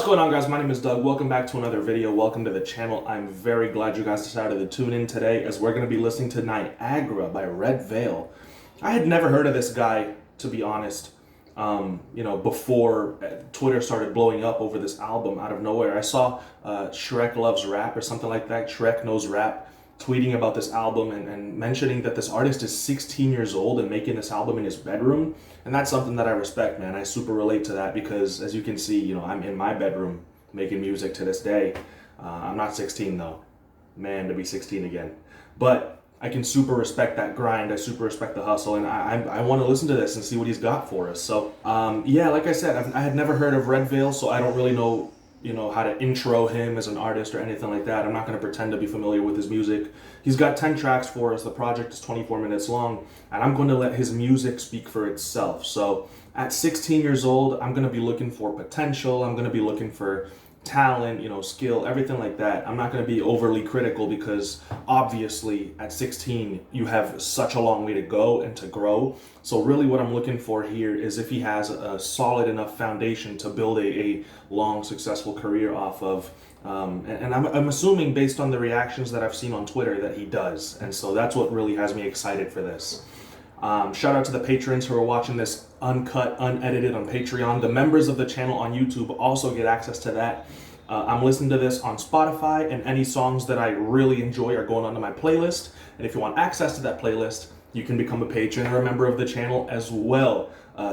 going on, guys? My name is Doug. Welcome back to another video. Welcome to the channel. I'm very glad you guys decided to tune in today as we're going to be listening to Niagara by Redveil. I had never heard of this guy, to be honest, before Twitter started blowing up over this album out of nowhere. I saw Shrek Loves Rap or something like that, Shrek Knows Rap, tweeting about this album and mentioning that this artist is 16 years old and making this album in his bedroom. And that's something that I respect, man. I super relate to that because, as you can see, I'm in my bedroom making music to this day. I'm not 16 though. Man, to be 16 again. But I can super respect that grind. I super respect the hustle, and I want to listen to this and see what he's got for us. So, yeah, like I said, I had never heard of Redveil, so I don't really know how to intro him as an artist or anything like that. I'm not going to pretend to be familiar with his music. He's got 10 tracks for us. The project is 24 minutes long, and I'm going to let his music speak for itself. So at 16 years old, I'm going to be looking for potential. I'm going to be looking for talent, skill, everything like that. I'm not going to be overly critical because obviously at 16 you have such a long way to go and to grow. So really what I'm looking for here is if he has a solid enough foundation to build a long successful career off of. And I'm assuming based on the reactions that I've seen on Twitter that he does. And so that's what really has me excited for this. Shout out to the patrons who are watching this uncut, unedited on Patreon. The members of the channel on YouTube also get access to that. I'm listening to this on Spotify, and any songs that I really enjoy are going onto my playlist. And if you want access to that playlist, you can become a patron or a member of the channel as well.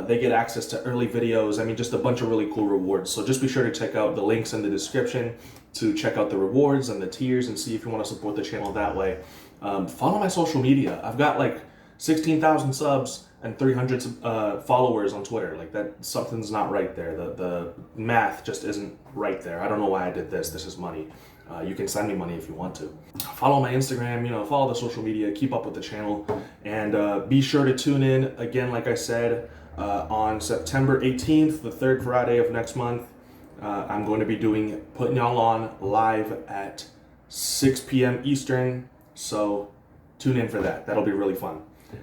They get access to early videos. Just a bunch of really cool rewards. So just be sure to check out the links in the description to check out the rewards and the tiers and see if you want to support the channel that way. Follow my social media. I've got like 16,000 subs and 300 followers on Twitter. Like that, something's not right there. The math just isn't right there. I don't know why I did this. This is money. You can send me money if you want to. Follow my Instagram, follow the social media, keep up with the channel, and be sure to tune in again, like I said, on September 18th, the third Friday of next month. I'm going to be putting y'all on live at 6 p.m. Eastern. So tune in for that. That'll be really fun.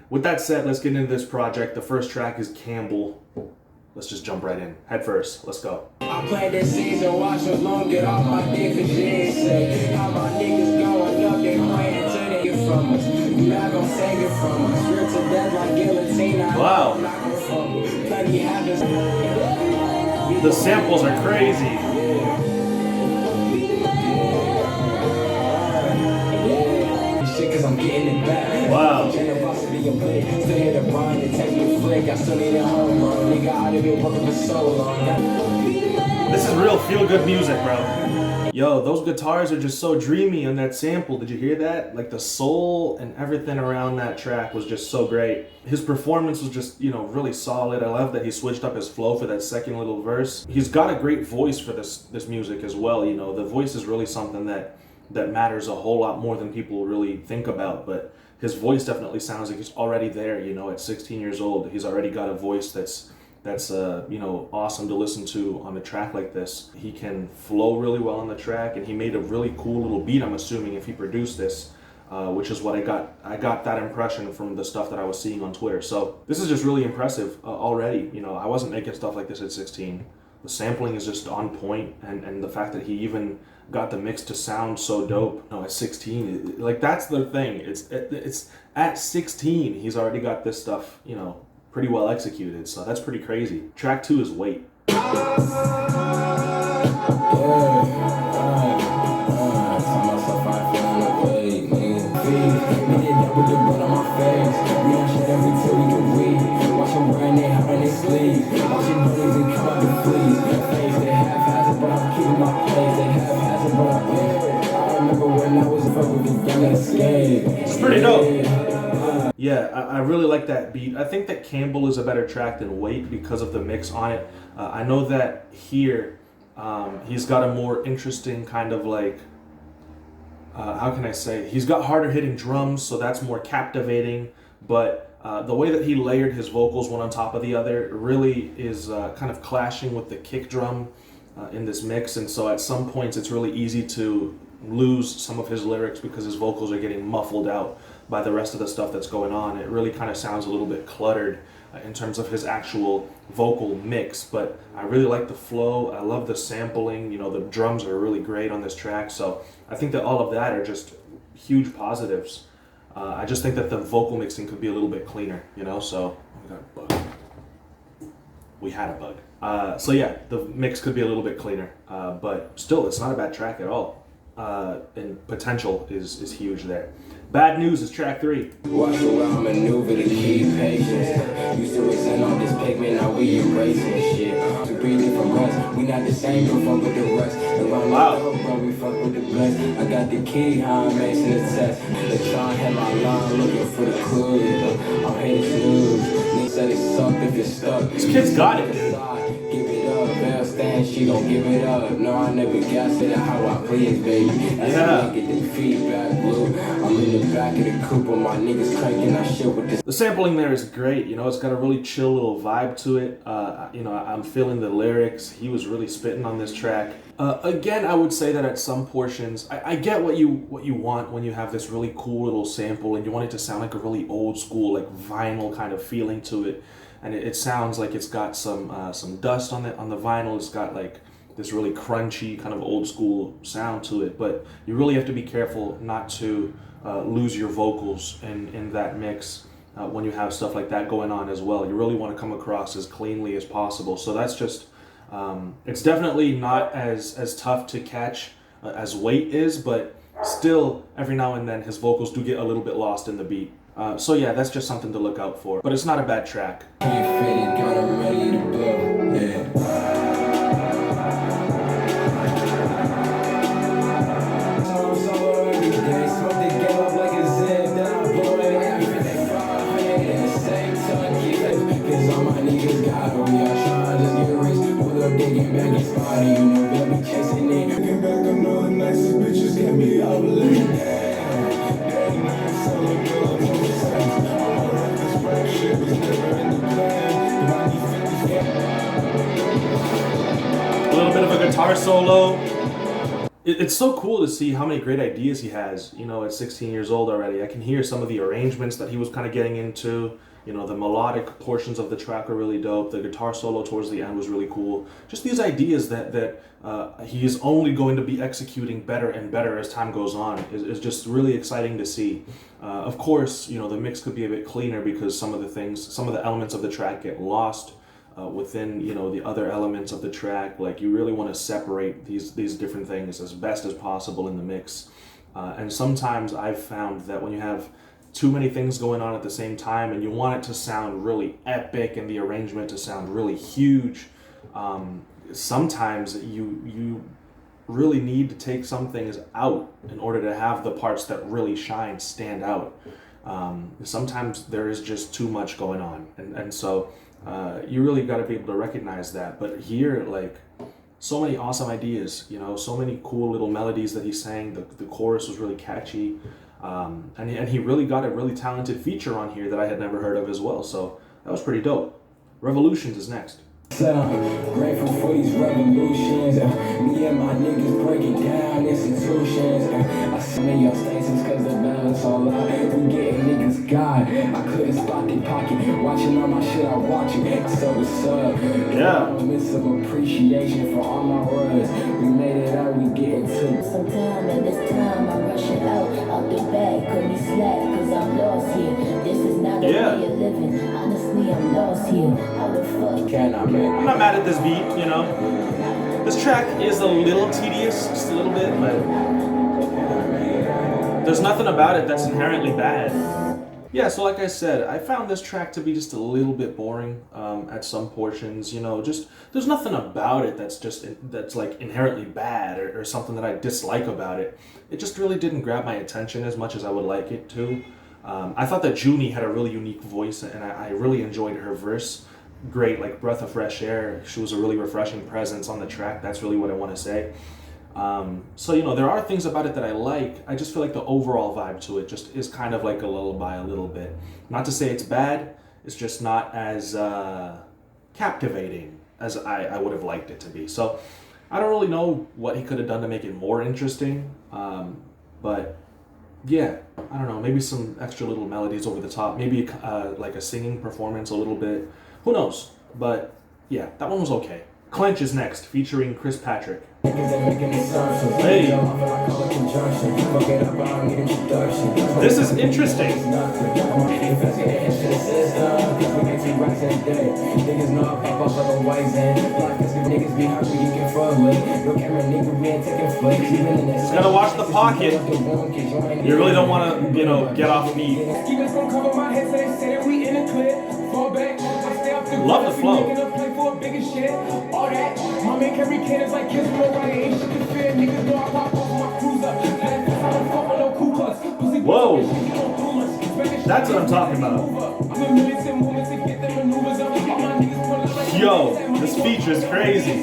With that said, let's get into this project. The first track is Campbell. Let's just jump right in. Head first. Let's go. I played this season, watch along, get off my dick, cause you ain't say how my niggas going up, they praying till they get from us. You not gonna save it from us. Ripped to death like guillotine. Wow. Plenty happens. The samples are crazy. Shit, cause I'm getting it back. Wow. This is real feel-good music, bro. Yo, those guitars are just so dreamy on that sample. Did you hear that? Like the soul and everything around that track was just so great. His performance was just, really solid. I love that he switched up his flow for that second little verse. He's got a great voice for this music as well. The voice is really something that matters a whole lot more than people really think about, but his voice definitely sounds like he's already there. At 16 years old, he's already got a voice that's awesome to listen to on a track like this. He can flow really well on the track, and he made a really cool little beat, I'm assuming, if he produced this, which is what I got that impression from the stuff that I was seeing on Twitter. So this is just really impressive already. I wasn't making stuff like this at 16. The sampling is just on point, and the fact that he even got the mix to sound so dope. At 16, like that's the thing. It's at 16 he's already got this stuff, pretty well executed. So that's pretty crazy. Track 2 is Wait. It's pretty dope. Yeah, I really like that beat. I think that Campbell is a better track than Wait because of the mix on it. I know that here he's got a more interesting kind of like, how can I say? He's got harder hitting drums, so that's more captivating. But the way that he layered his vocals one on top of the other really is kind of clashing with the kick drum in this mix. And so at some points it's really easy to lose some of his lyrics because his vocals are getting muffled out by the rest of the stuff that's going on. It really kind of sounds a little bit cluttered in terms of his actual vocal mix, but I really like the flow. I love the sampling. You know, the drums are really great on this track, so I think that all of that are just huge positives. I just think that the vocal mixing could be a little bit cleaner, you know, so we got a bug. We had a bug. So yeah, the mix could be a little bit cleaner, but still, it's not a bad track at all. And potential is huge there. Bad News is track 3. Watch around maneuver to keep patience. Used to resent all this pigment, now we erasing shit. To breathe it from us, we not the same, but fuck with the rest. Wow. Bro, we fuck with the best. I got the key, how I'm acing the test. The try had my line looking for the clues. I'm headed snooze. Niggas said it sucked if you're stuck. This kid's got it, dude. Give it up, Bell stand, she gon' give it up. No, I never gassed it how I please, baby. That's how I get the feedback, blue. I'm in the back of the coupe, my niggas cranking that shit with this. The sampling there is great, you know, it's got a really chill little vibe to it. You know, I'm feeling the lyrics. He was really spitting on this track. Again, I would say that at some portions, I get what you want when you have this really cool little sample and you want it to sound like a really old school, like vinyl kind of feeling to it. And it sounds like it's got some dust on the vinyl. It's got like this really crunchy kind of old school sound to it. But you really have to be careful not to lose your vocals in that mix when you have stuff like that going on as well. You really want to come across as cleanly as possible. So that's just, it's definitely not as tough to catch as Weight is, but still every now and then his vocals do get a little bit lost in the beat. So yeah, that's just something to look out for. But it's not a bad track. A little bit of a guitar solo. It's so cool to see how many great ideas he has, you know, at 16 years old already. I can hear some of the arrangements that he was kind of getting into. You know, the melodic portions of the track are really dope. The guitar solo towards the end was really cool. Just these ideas that he is only going to be executing better and better as time goes on is just really exciting to see. Of course, you know, the mix could be a bit cleaner because some of the elements of the track get lost within, you know, the other elements of the track. Like, you really want to separate these different things as best as possible in the mix. And sometimes I've found that when you have too many things going on at the same time and you want it to sound really epic and the arrangement to sound really huge, sometimes you really need to take some things out in order to have the parts that really shine stand out. Sometimes there is just too much going on, and so you really got to be able to recognize that. But here, like, so many awesome ideas, you know, so many cool little melodies that he sang. The chorus was really catchy. And he really got a really talented feature on here that I had never heard of as well. So that was pretty dope. Revolutions is next. Grateful for these revolutions. Me and my niggas breaking down institutions. I see me your stations cause the balance all out. We getting niggas God. I couldn't spot the pocket. Watching all my shit, I watch it. So what's up? Yeah. Miss some appreciation for all my words. We made it out, we getting to sometime and this time I'm rushing out the bag, cut me slack cause I'm lost here. This is not a way of living. Honestly, I'm lost here. How the fuck can I make? I'm not mad at this beat, you know. This track is a little tedious, just a little bit, but there's nothing about it that's inherently bad. Yeah, so like I said, I found this track to be just a little bit boring at some portions, you know. Just there's nothing about it that's like inherently bad or something that I dislike about it. It just really didn't grab my attention as much as I would like it to. I thought that Junie had a really unique voice, and I really enjoyed her verse. Great, like breath of fresh air. She was a really refreshing presence on the track. That's really what I want to say. So, you know, there are things about it that I like. I just feel like the overall vibe to it just is kind of like a lullaby a little bit. Not to say it's bad, it's just not as captivating as I would have liked it to be. So I don't really know what he could have done to make it more interesting. But yeah, I don't know, maybe some extra little melodies over the top, maybe like a singing performance a little bit. Who knows? But yeah, that one was okay. Clinch is next, featuring Chris Patrick. Hey. This is interesting. Just gotta watch the pocket. You really don't want to, get off beat. Love the flow. Whoa! That's what I'm talking about. Yo, this feature is crazy.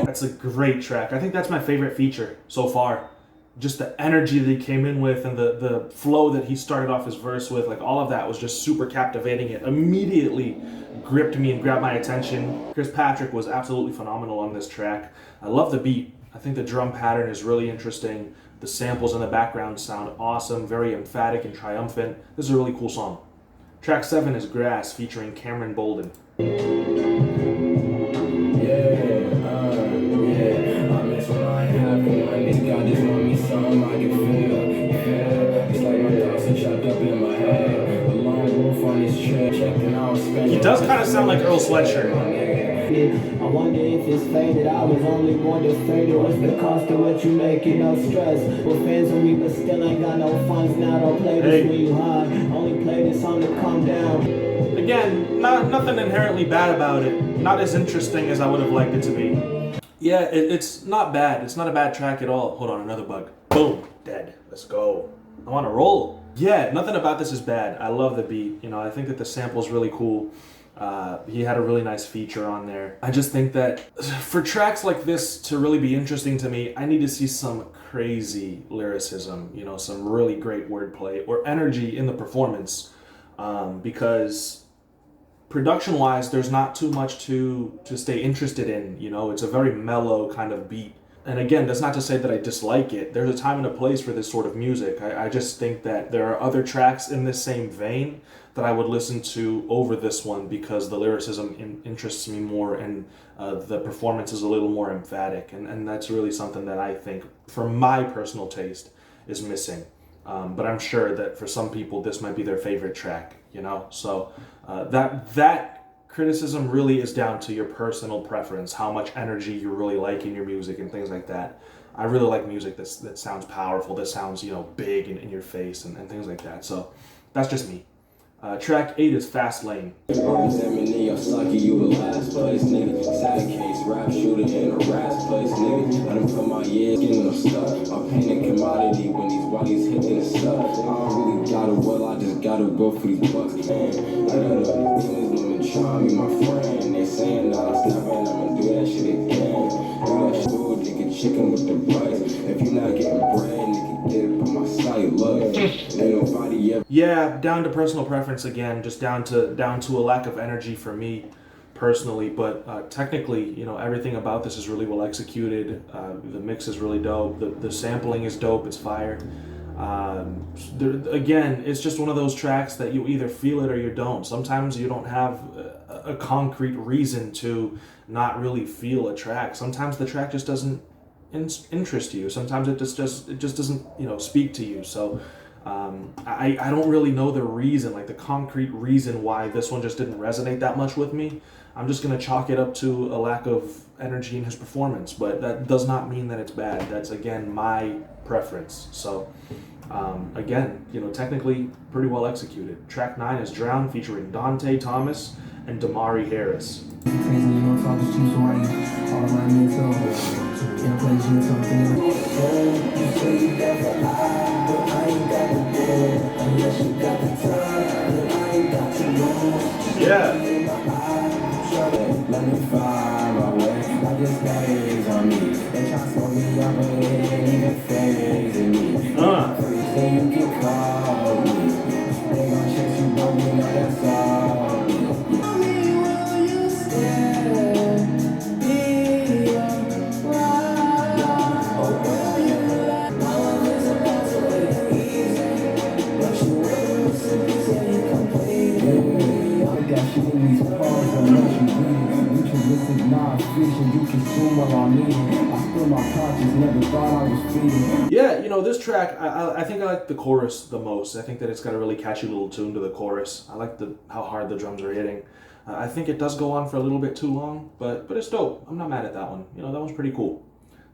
That's a great track. I think that's my favorite feature so far. Just the energy that he came in with and the flow that he started off his verse with, like all of that was just super captivating. It immediately gripped me and grabbed my attention. Chris Patrick was absolutely phenomenal on this track. I love the beat. I think the drum pattern is really interesting. The samples in the background sound awesome, very emphatic and triumphant. This is a really cool song. Track 7 is Grass, featuring Cameron Bolden. He does kind of sound like Earl Sweatshirt. I wonder if it's faded. I was only born to fade it. What's the cost of what you make? No stress. We're fans of me, but still ain't got no funds now. Don't play this when you high. Only play this on the calm down. Again, nothing inherently bad about it. Not as interesting as I would have liked it to be. Yeah, it's not bad. It's not a bad track at all. Hold on, another bug. Boom, dead. Let's go. I want to roll. Yeah, nothing about this is bad. I love the beat. I think that the sample is really cool. He had a really nice feature on there. I just think that for tracks like this to really be interesting to me, I need to see some crazy lyricism, some really great wordplay or energy in the performance, because production-wise, there's not too much to stay interested in. It's a very mellow kind of beat. And again, that's not to say that I dislike it. There's a time and a place for this sort of music. I just think that there are other tracks in this same vein that I would listen to over this one because the lyricism interests me more and the performance is a little more emphatic. And that's really something that I think, for my personal taste, is missing. But I'm sure that for some people, this might be their favorite track, So that criticism really is down to your personal preference, how much energy you really like in your music and things like that. I really like music that sounds powerful, that sounds, big and in your face and things like that. So that's just me. Track 8 is Fast Lane. You the last place, nigga. Sad case, rap shooter in a rap place, nigga. Let him put my years, getting them stuck. I'm paying a commodity when these bodies hitting the stuff. I don't really gotta I just gotta go for these bucks, man. I got these women trying me, my friend. They saying that I stop and I'ma do that shit again. Do that shit, nigga, chicken with the rice. If you're not getting bread, nigga, get it on my site, look. Ain't nobody ever. Yeah, down to personal preference again, just down to a lack of energy for me personally, but technically, everything about this is really well executed. The mix is really dope. The sampling is dope. It's fire. Again, it's just one of those tracks that you either feel it or you don't. Sometimes you don't have a concrete reason to not really feel a track. Sometimes the track just doesn't interest you. Sometimes it just doesn't speak to you. So I don't really know the reason, like the concrete reason why this one just didn't resonate that much with me. I'm just gonna chalk it up to a lack of energy in his performance, but that does not mean that it's bad. That's again my preference. So again, technically pretty well executed. Track 9 is Drown, featuring Dante Thomas and Damari Harris. Yeah. Let me find my way. Like this days on me. They try to slow me up, but it ain't even phasing me. Everything you can call me. They gon' chase you, but we know that's all. Tell me, will you stay? Be all I need. I spill my conscience, never thought I was feeding. Yeah, you know, this track, I think I like the chorus the most. I think that it's got a really catchy little tune to the chorus. I like how hard the drums are hitting. I think it does go on for a little bit too long, but it's dope. I'm not mad at that one. You know, that one's pretty cool.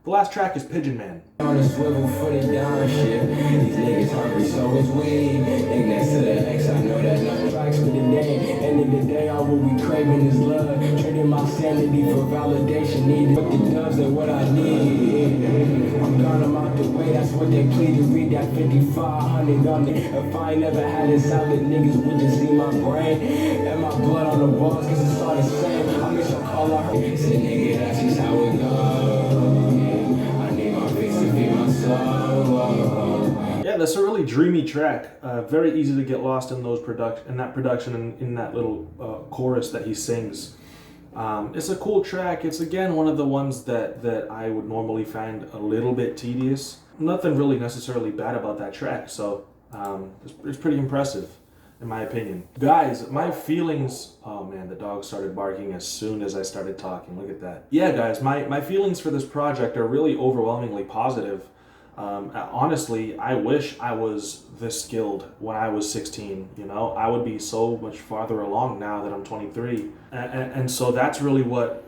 The last track is Pigeon Man. On the swivel for the down shit. These niggas hungry, so is we. Nigga next to the X, I know that no tracks for the day. End of the day, all what we craving is love. Trading my sanity for validation. Need what the doves and what I need. I'm gone, I'm out the way, that's what they plead to read. That 5500 on it. If I ain't never had it solid, niggas would just see my brain. And my blood on the walls, cause it's all the same. I miss a call I heard. Say nigga, that's just how it goes. Yeah, that's a really dreamy track. Very easy to get lost in that production and in that little chorus that he sings. It's a cool track. It's again one of the ones that I would normally find a little bit tedious. Nothing really necessarily bad about that track, so it's pretty impressive in my opinion. Guys, my feelings, oh man, the dog started barking as soon as I started talking. Look at that. Yeah, guys, my feelings for this project are really overwhelmingly positive. Honestly, I wish I was this skilled when I was 16, you know? I would be so much farther along now that I'm 23. And so that's really what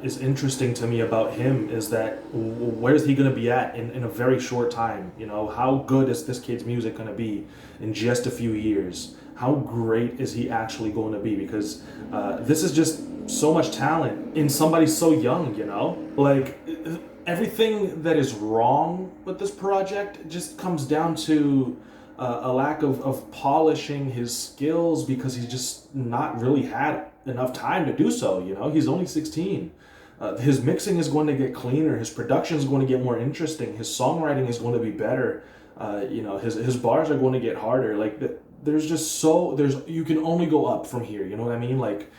is interesting to me about him, is that where's he going to be at in a very short time? You know, how good is this kid's music going to be in just a few years? How great is he actually going to be? Because this is just so much talent in somebody so young, you know? Like, everything that is wrong with this project just comes down to a lack of polishing his skills, because he's just not really had enough time to do so, you know? He's only 16. His mixing is going to get cleaner, his production is going to get more interesting, his songwriting is going to be better, you know, his bars are going to get harder. Like, you can only go up from here, you know what I mean? Like,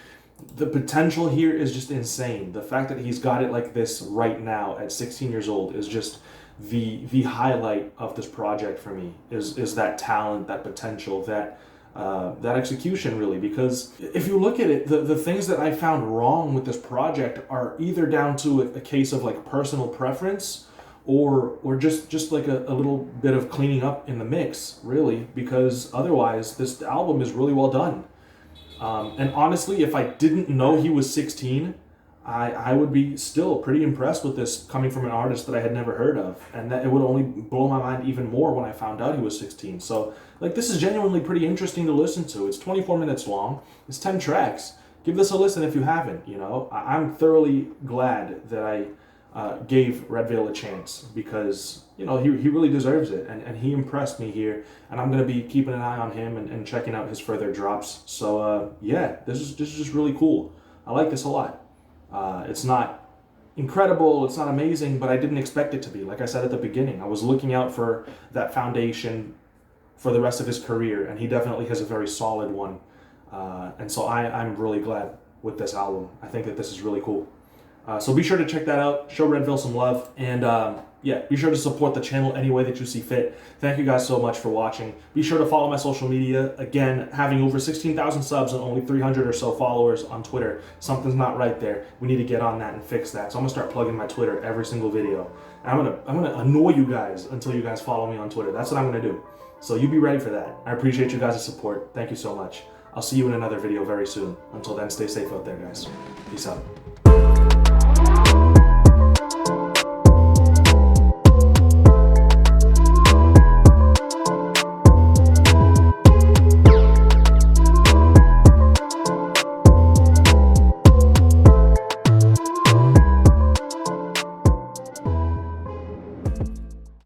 the potential here is just insane. The fact that he's got it like this right now at 16 years old is just the highlight of this project for me, is that talent, that potential, that execution, really. Because if you look at it, the things that I found wrong with this project are either down to a case of like personal preference, or just like a little bit of cleaning up in the mix, really, because otherwise this album is really well done. And honestly, if I didn't know he was 16, I would be still pretty impressed with this coming from an artist that I had never heard of, and that it would only blow my mind even more when I found out he was 16. So, like, this is genuinely pretty interesting to listen to. It's 24 minutes long. It's 10 tracks. Give this a listen if you haven't, you know. I'm thoroughly glad that I gave Redveil a chance, because, you know, he really deserves it, and he impressed me here, and I'm going to be keeping an eye on him and checking out his further drops. So yeah, this is just really cool. I like this a lot. It's not incredible, it's not amazing, but I didn't expect it to be. Like I said at the beginning, I was looking out for that foundation for the rest of his career, and he definitely has a very solid one. And so I'm really glad with this album. I think that this is really cool. So be sure to check that out, show Redveil some love, and yeah, be sure to support the channel any way that you see fit. Thank you guys so much for watching. Be sure to follow my social media. Again, having over 16,000 subs and only 300 or so followers on Twitter. Something's not right there. We need to get on that and fix that. So I'm gonna start plugging my Twitter every single video. And I'm gonna annoy you guys until you guys follow me on Twitter. That's what I'm gonna do. So you be ready for that. I appreciate you guys' support. Thank you so much. I'll see you in another video very soon. Until then, stay safe out there, guys. Peace out.